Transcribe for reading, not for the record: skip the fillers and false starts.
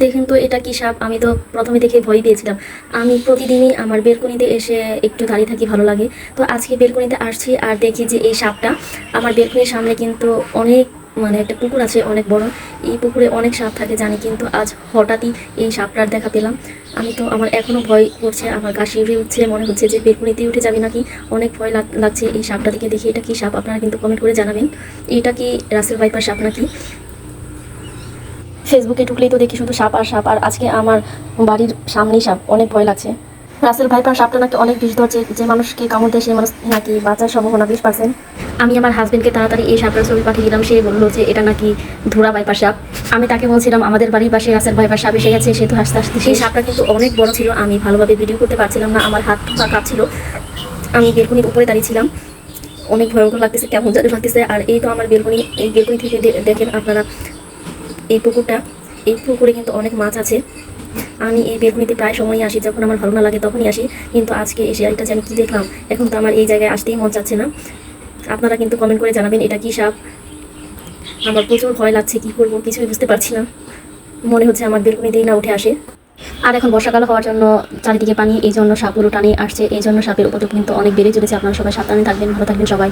দেখেন তো এটা কি সাপ? আমি তো প্রথমে দেখে ভয় পেয়েছিলাম। আমি প্রতিদিনই আমার বেলকনিতে এসে একটু দাঁড়িয়ে থাকি, ভালো লাগে। তো আজকে বেলকনিতে আসছি আর দেখি যে এই সাপটা আমার বেলকনির সামনে, কিন্তু অনেক মানে একটা পুকুর আছে অনেক বড়। এই পুকুরে অনেক সাপ থাকে জানি, কিন্তু আজ হঠাৎই এই সাপটার দেখা পেলাম। আমি তো আমার এখনও ভয় করছে, আমার গা শিউরে উঠছে, মনে হচ্ছে যে বেলকনিতে উঠে যাবে নাকি। অনেক ভয় লাগছে এই সাপটা দেখে। দেখি এটা কি সাপ, আপনারা কিন্তু কমেন্ট করে জানাবেন। এটা কি রাসেল ভাইপার সাপ নাকি? ফেসবুকে ঢুকলেই তো দেখি শুধু সাপ আর সাপ, আর আজকে আমার বাড়ির সামনেই সাপ, অনেক ভয় লাগছে। রাসেল ভাইপার সাপটা নাকি অনেক বিষ ধরছে, যে মানুষকে কামড় দেয় সে মানুষ নাকি বাঁচার সম্ভাবনা 20%। আমি আমার হাজবেন্ডকে তাড়াতাড়ি এই সাপটার ছবি পাঠিয়ে দিলাম, সে বললো যে এটা নাকি ধুরা ভাইপার সাপ। আমি তাকে বলছিলাম আমাদের বাড়ির পাশে রাসেল ভাইপার সাপ এসে গেছে, সে তো হাসতে হাসতে। সেই সাপটা কিন্তু অনেক বড় ছিল, আমি ভালোভাবে ভিডিও করতে পারছিলাম না, আমার হাত পা কাঁপছিল। আমি বেলকনির উপরে দাঁড়িয়েছিলাম, অনেক ভয়ঙ্কর লাগতেছে, কেমন জানি লাগতেছে। আর এই তো আমার বেলকনি, এই বেলকনি থেকে দেখেন আপনারা এই পুকুরটা। এই পুকুরে কিন্তু অনেক মাছ আছে। আমি এই বেলকনিতে প্রায় সময়ই আসি, যখন আমার ভালো না লাগে তখনই আসি। কিন্তু আজকে এসে এটা যে আমি কী দেখলাম, এখন তো আমার এই জায়গায় আসতেই মন চাচ্ছে না। আপনারা কিন্তু কমেন্ট করে জানাবেন এটা কি সাপ। আমার প্রচুর ভয় লাগছে, কী করবো কিছুই বুঝতে পারছি না। মনে হচ্ছে আমার বেলকনিতেই না উঠে আসে। আর এখন বর্ষাকাল হওয়ার জন্য চারিদিকে পানি, এই জন্য সাপগুলো টানে আসছে, এই জন্য সাপের উপদ্রব কিন্তু অনেক বেড়ে চলেছে। আপনারা সবাই সাবধানে থাকবেন, ভালো থাকবেন সবাই।